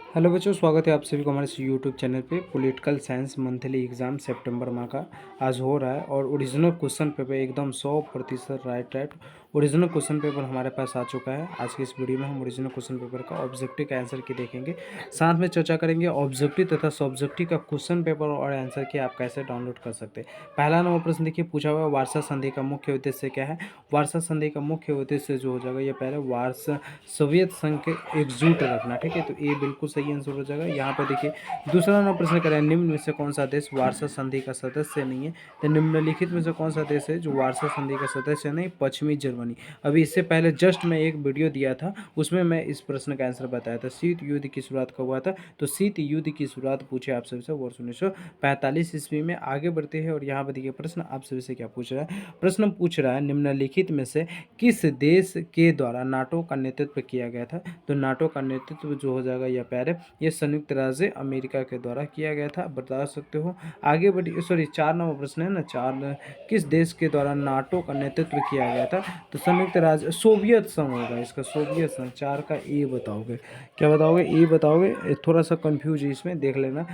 Hello बच्चों, स्वागत है आप सभी को हमारे इस यूट्यूब चैनल पे। पॉलिटिकल साइंस मंथली एग्जाम सितंबर माह का आज हो रहा है और ओरिजिनल क्वेश्चन पेपर एकदम 100% राइट ओरिजिनल क्वेश्चन पेपर हमारे पास आ चुका है। आज की इस वीडियो में हम ओरिजिनल क्वेश्चन पेपर का ऑब्जेक्टिव का आंसर की देखेंगे, साथ में चर्चा करेंगे ऑब्जेक्टिव तथा सब्जेक्टिव का क्वेश्चन पेपर और आंसर की आप कैसे डाउनलोड कर सकते हैं। पहला नंबर प्रश्न देखिए, पूछा हुआ है वार्सा संधि का मुख्य उद्देश्य क्या है। वार्सा संधि का मुख्य उद्देश्य जो हो जाएगा ये पहले वार्सा सोवियत संघ के एकजुट रखना, ठीक है, तो ये बिल्कुल सही आंसर हो जाएगा। यहाँ पर देखिए दूसरा नंबर प्रश्न करें, निम्न में से कौन सा देश वार्सा संधि का सदस्य नहीं है। तो निम्नलिखित में से कौन सा देश है जो वार्सा संधि का सदस्य नहीं। पश्चिमी जर्मनी। अभी इससे पहले जस्ट मैं एक वीडियो दिया था, उसमें मैं इस प्रश्न का आंसर बताया था। शीत युद्ध की शुरुआत कब हुआ था, तो शीत युद्ध की शुरुआत पूछे आप सभी से वर्ष 1945 ईस्वी में। आगे बढ़ते हैं और यहाँ पर देखिए प्रश्न आप सभी से क्या पूछ रहा है। प्रश्न पूछ रहा है निम्नलिखित में से किस देश के द्वारा नाटो का नेतृत्व किया गया था। तो नाटो का नेतृत्व जो हो जाएगा यह पैर ये संयुक्त राज्य अमेरिका के द्वारा किया गया था, बता सकते हो। आगे बढ़िए, सॉरी 4 नंबर प्रश्न है ना, किस देश के द्वारा नाटो का नेतृत्व किया गया था। तो संयुक्त राज्य सोवियत संघ होगा इसका, सोवियत संघ। 4 का ए बताओगे, क्या बताओगे, ए बताओगे। थोड़ा सा कंफ्यूज है इसमें, देख लेना।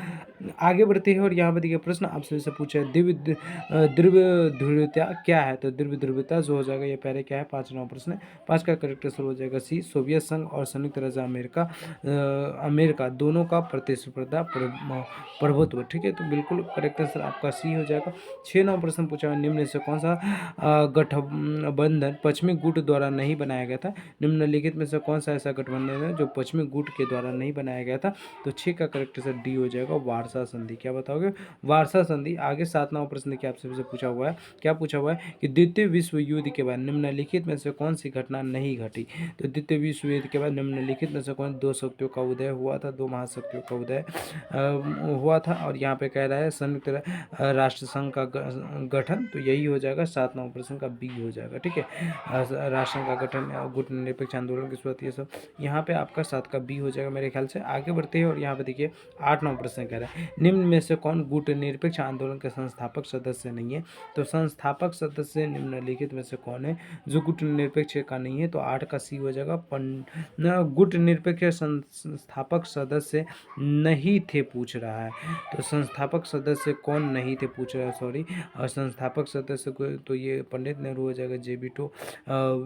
आगे बढ़ते हैं और यहाँ पर देखिए प्रश्न आपसे से पूछा है द्रव्य ध्रुवता क्या है। तो द्रव्य ध्रुवता जो हो जाएगा ये पहले क्या है, 5 नंबर प्रश्न है। 5 का करेक्ट आंसर हो जाएगा सी, सोवियत संघ और संयुक्त राज्य अमेरिका दोनों का प्रतिस्पर्धा प्रभुत्व, ठीक है, तो बिल्कुल करेक्ट आंसर आपका सी हो जाएगा। 6 नंबर प्रश्न पूछा है, निम्न से कौन सा गठबंधन पश्चिमी गुट द्वारा नहीं बनाया गया था। निम्नलिखित में से कौन सा ऐसा गठबंधन है जो पश्चिमी गुट के द्वारा नहीं बनाया गया था। तो 6 का करेक्ट आंसर डी हो जाएगा, वार्सा संधि। क्या बताओगे, वार्सा संधि। आगे 7 नंबर प्रश्न क्या आपसे पूछा हुआ है, क्या पूछा हुआ है कि द्वितीय विश्व युद्ध के बाद निम्नलिखित में से कौन सी घटना नहीं घटी। तो द्वितीय विश्व युद्ध के बाद निम्नलिखित में से कौन दो शक्तियों का उदय हुआ था, दो महाशक्तियों का उदय हुआ था। और यहाँ पे कह रहा है संयुक्त राष्ट्र संघ का गठन, तो यही हो जाएगा 7 नंबर प्रश्न का बी हो जाएगा, ठीक है। राष्ट्र संघ का गठन, गुट निरपेक्ष आंदोलन की शुरुआत, ये सब यहाँ पे आपका 7 का बी हो जाएगा मेरे ख्याल से। आगे बढ़ते हैं और यहाँ पे देखिए 8 नंबर प्रश्न कह रहा है, निम्न में से कौन गुट निरपेक्ष आंदोलन के संस्थापक सदस्य नहीं है। तो संस्थापक सदस्य निम्नलिखित में से कौन है जो गुट निरपेक्ष का नहीं है। तो 8 का सी हो जाएगा, गुट निरपेक्ष संस्थापक सदस्य नहीं थे पूछ रहा है। तो संस्थापक सदस्य कौन नहीं थे पूछ रहा है, सॉरी। और संस्थापक सदस्य को तो ये पंडित नेहरू हो जाएगा, जे.बी. टो,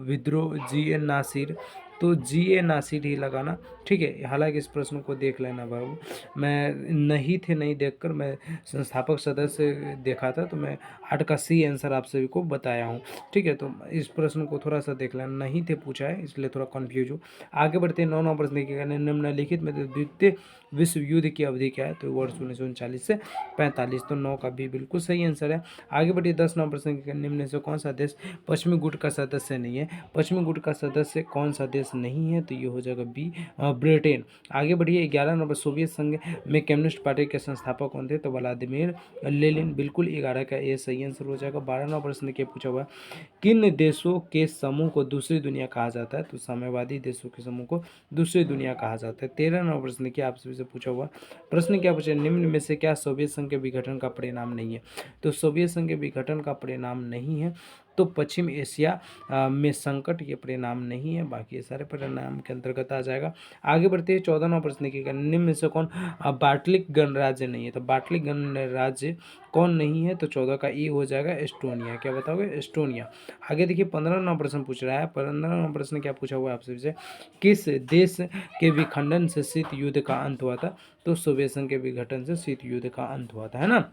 विद्रोह जी एन नासिर, तो जी ए नासिर ही लगाना, ठीक है। हालांकि इस प्रश्न को देख लेना बाबू, मैं नहीं थे नहीं देखकर मैं संस्थापक सदस्य देखा था, तो मैं 8 का सी आंसर आप सभी को बताया हूँ, ठीक है। तो इस प्रश्न को थोड़ा सा देख लेना, नहीं थे पूछा है इसलिए थोड़ा कन्फ्यूज हूँ। आगे बढ़ते हैं 9 नंबर प्रश्न देखिएगा, निम्नलिखित में द्वितीय विश्व युद्ध की अवधि क्या है। तो वर्ष 1939 से 45, तो 9 का भी बिल्कुल सही आंसर है। आगे बढ़िए 10 नंबर प्रश्न, निम्न से कौन सा देश पश्चिमी गुट का सदस्य नहीं है। पश्चिमी गुट का सदस्य कौन सा देश नहीं है, तो ये हो जाएगा बी, ब्रिटेन। आगे बढ़िए 11 नंबर, सोवियत संघ में कम्युनिस्ट पार्टी के संस्थापक कौन थे। तो व्लादिमीर लेनिन, बिल्कुल 11 का ये सही आंसर हो जाएगा। 12 नंबर प्रश्न क्या पूछा हुआ है, किन देशों के समूह को दूसरी दुनिया कहा जाता है। तो साम्यवादी देशों के समूह को दूसरी दुनिया कहा जाता है। 13 नंबर प्रश्न क्या आपसे से पूछा हुआ, प्रश्न क्या पूछा, निम्न में से क्या सोवियत संघ के विघटन का परिणाम नहीं है। तो सोवियत संघ के विघटन का परिणाम नहीं है, तो पश्चिम एशिया में संकट ये परिणाम नहीं है, बाकी ये सारे परिणाम के अंतर्गत आ जाएगा। आगे बढ़ते हैं 14 नंबर प्रश्न की, निम्न में से कौन बाल्टिक गणराज्य नहीं है। तो बाल्टिक गणराज्य कौन नहीं है। तो 14 का ई हो जाएगा, एस्टोनिया। क्या बताओगे, एस्टोनिया। आगे देखिए 15 नंबर प्रश्न पूछ रहा है। 15 नंबर प्रश्न क्या पूछा हुआ है आपसे, किस देश के विखंडन से शीत युद्ध का अंत हुआ था। तो सोवियत संघ के विघटन से शीत युद्ध का अंत हुआ था, है ना।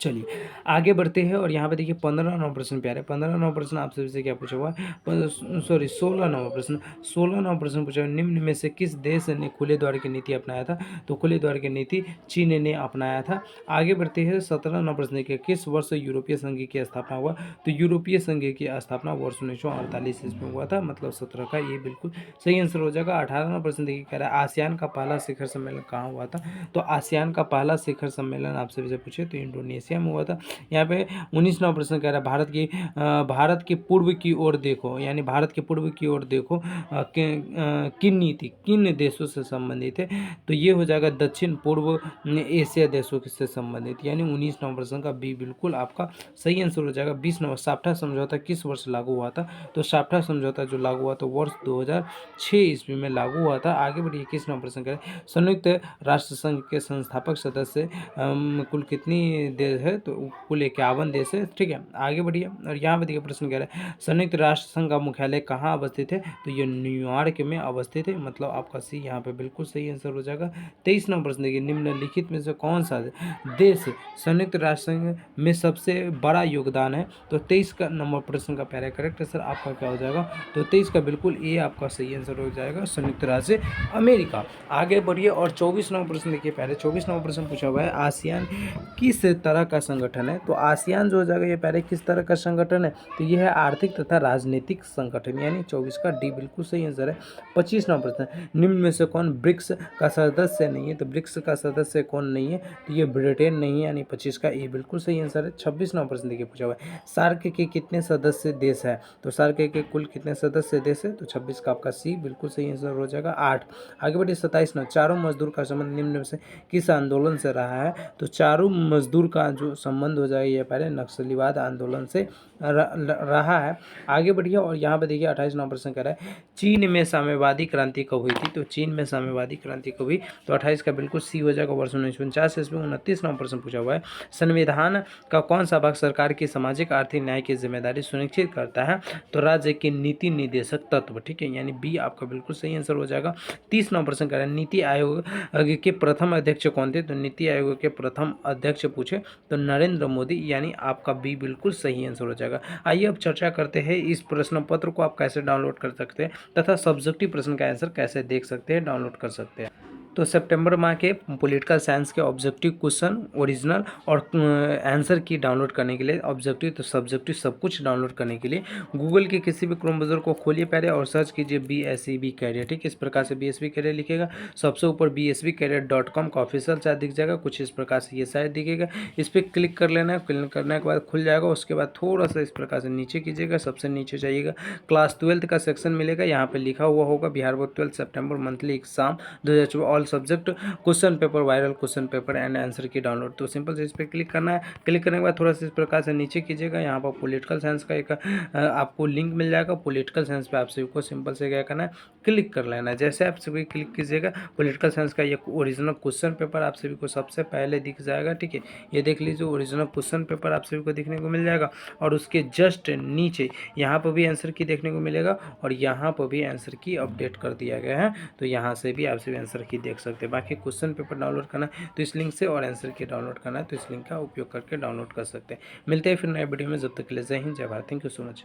चलिए आगे बढ़ते हैं और यहाँ पे देखिए 15 नंबर प्रश्न प्यारे। 15 नंबर प्रश्न आप सभी से क्या पूछा हुआ है, सॉरी 16 नंबर प्रश्न। 16 नंबर प्रश्न पूछा, निम्न में से किस देश ने खुले द्वार की नीति अपनाया था। तो खुले द्वार की नीति चीन ने अपनाया था। आगे बढ़ते हैं 17 नंबर प्रश्न के, किस वर्ष यूरोपीय संघ की स्थापना हुआ। तो यूरोपीय संघ की स्थापना वर्ष 1948 ईस्वी में हुआ था, मतलब 17 का ये बिल्कुल सही आंसर हो जाएगा। 18 नंबर प्रश्न देखिए कह रहा है, आसियान का पहला शिखर सम्मेलन कहाँ हुआ था। तो आसियान का पहला शिखर सम्मेलन आप सभी से पूछे तो इंडोनेशिया मलेशिया में हुआ था। यहाँ पे 19वां प्रश्न कह रहा है भारत के पूर्व की ओर देखो, यानी भारत के पूर्व की ओर देखो किन नीति किन देशों से संबंधित है, तो ये हो जाएगा दक्षिण पूर्व एशिया देशों से संबंधित, यानी 19वां प्रश्न का बी बिल्कुल आपका सही आंसर हो जाएगा। 20वां साफ्टा समझौता किस वर्ष लागू हुआ था, तो साफ्टा समझौता जो लागू हुआ तो वर्ष 2006 ईस्वी में लागू हुआ था। आगे बढ़िए 21वां प्रश्न करें, संयुक्त राष्ट्र संघ के संस्थापक सदस्य कुल कितनी देश है, तो कुल 51 देश है। ठीक है, आगे बढ़िए। और यहाँ पे देखिए प्रश्न कह रहा है संयुक्त राष्ट्र संघ का मुख्यालय कहाँ अवस्थित है, तो ये न्यूयॉर्क में अवस्थित है, मतलब आपका सी यहाँ पे बिल्कुल सही आंसर हो जाएगा। 23वां प्रश्न देखिए, निम्नलिखित में से कौन सा देश संयुक्त राष्ट्र संघ में सबसे बड़ा योगदान है, तो 23 का नंबर प्रश्न का पहला करेक्ट आंसर आपका क्या हो जाएगा, तो 23 का बिल्कुल ए आपका सही आंसर हो जाएगा, संयुक्त राज्य अमेरिका। आगे बढ़िए और 24वां प्रश्न देखिए, पहले 24वां प्रश्न पूछा हुआ है आसियान किस तरह का संगठन है, तो आसियान जो हो जाएगा ये पहले किस तरह का संगठन है, तो यह है आर्थिक तथा राजनीतिक संगठन, यानी 24 का डी बिल्कुल सही आंसर है। 25वां प्रश्न, निम्न में से कौन ब्रिक्स का सदस्य नहीं है, तो ब्रिक्स का सदस्य कौन नहीं है, तो ये ब्रिटेन नहीं है, यानी 25 का ए बिल्कुल सही आंसर है। 26वां प्रश्न देखिए पूछा हुआ है सार्क के कितने सदस्य देश है, तो सार्क के कुल कितने सदस्य देश है, तो 26 का आपका सी बिल्कुल सही आंसर हो जाएगा। 8 आगे बढ़िए 27वां, चारों मजदूर का संबंध निम्न में से किस आंदोलन से रहा है, तो चारों मजदूर का जो संबंध हो जाएगा ये पहले नक्सलीवाद आंदोलन से रहा है। आगे बढ़िए और यहाँ पे देखिए 28वां प्रश्न कह रहा है चीन में साम्यवादी क्रांति कब हुई थी, तो चीन में साम्यवादी क्रांति कब हुई, तो 28 का बिल्कुल सी हो जाएगा, वर्ष 1949 ईस्वी। 29वां प्रश्न पूछा हुआ है संविधान का कौन सा भाग सरकार की सामाजिक आर्थिक न्याय की जिम्मेदारी सुनिश्चित करता है, तो राज्य के नीति निर्देशक तत्व, ठीक है, यानी बी आपका बिल्कुल सही आंसर हो जाएगा। 30वां प्रश्न कह रहा है नीति आयोग के प्रथम अध्यक्ष कौन थे, तो नीति आयोग के प्रथम अध्यक्ष पूछे तो नरेंद्र मोदी, यानी आपका बी बिल्कुल सही आंसर हो जाएगा। आइए अब चर्चा करते हैं इस प्रश्न पत्र को आप कैसे डाउनलोड कर सकते हैं तथा सब्जेक्टिव प्रश्न का आंसर कैसे देख सकते हैं, डाउनलोड कर सकते हैं। तो सितंबर माह के पॉलिटिकल साइंस के ऑब्जेक्टिव क्वेश्चन ओरिजिनल और आंसर की डाउनलोड करने के लिए, ऑब्जेक्टिव तो सब्जेक्टिव सब कुछ डाउनलोड करने के लिए गूगल के किसी भी क्रोम ब्राउज़र को खोलिए पहले और सर्च कीजिए BSEB कैरियर। ठीक, इस प्रकार से BSEB कैरियर लिखेगा, सबसे ऊपर bsbcareer.com का ऑफिशियल साइट दिख जाएगा, कुछ इस प्रकार से ये साइट दिखेगा, इस पर क्लिक कर लेना है। क्लिक करने के बाद खुल जाएगा, उसके बाद थोड़ा सा इस प्रकार से नीचे कीजिएगा, सबसे नीचे जाइएगा, क्लास 12 का सेक्शन मिलेगा, यहाँ पे लिखा हुआ होगा Bihar board 12 September monthly exam 2024 subject question paper viral question paper and answer की डाउनलोड। तो सिंपल से इस पर क्लिक करना है, क्लिक करने के बाद थोड़ा सा इस प्रकार से नीचे कीजिएगा, यहाँ पर पॉलिटिकल साइंस का एक आपको लिंक मिल जाएगा, पॉलिटिकल साइंस पे आप सभी को सिंपल से क्या करना है, क्लिक कर लेना है। जैसे आप सभी क्लिक कीजिएगा पॉलिटिकल साइंस का ये ओरिजिनल क्वेश्चन पेपर आप सभी को सबसे पहले दिख जाएगा। ठीक है, ये देख लीजिए ओरिजिनल क्वेश्चन पेपर आप सभी को देखने को मिल जाएगा, और उसके जस्ट नीचे यहाँ पर भी आंसर की देखने को मिलेगा, और यहाँ पर भी आंसर की अपडेट कर दिया गया है, तो यहाँ से भी आप सभी आंसर की देख सकते हैं। बाकी क्वेश्चन पेपर डाउनलोड करना है तो इस लिंक से, और आंसर की डाउनलोड करना है तो इस लिंक का उपयोग करके डाउनलोड कर सकते हैं। मिलते हैं फिर नए वीडियो में, जब तक के लिए जय हिंद जय Bharat, thank you so much.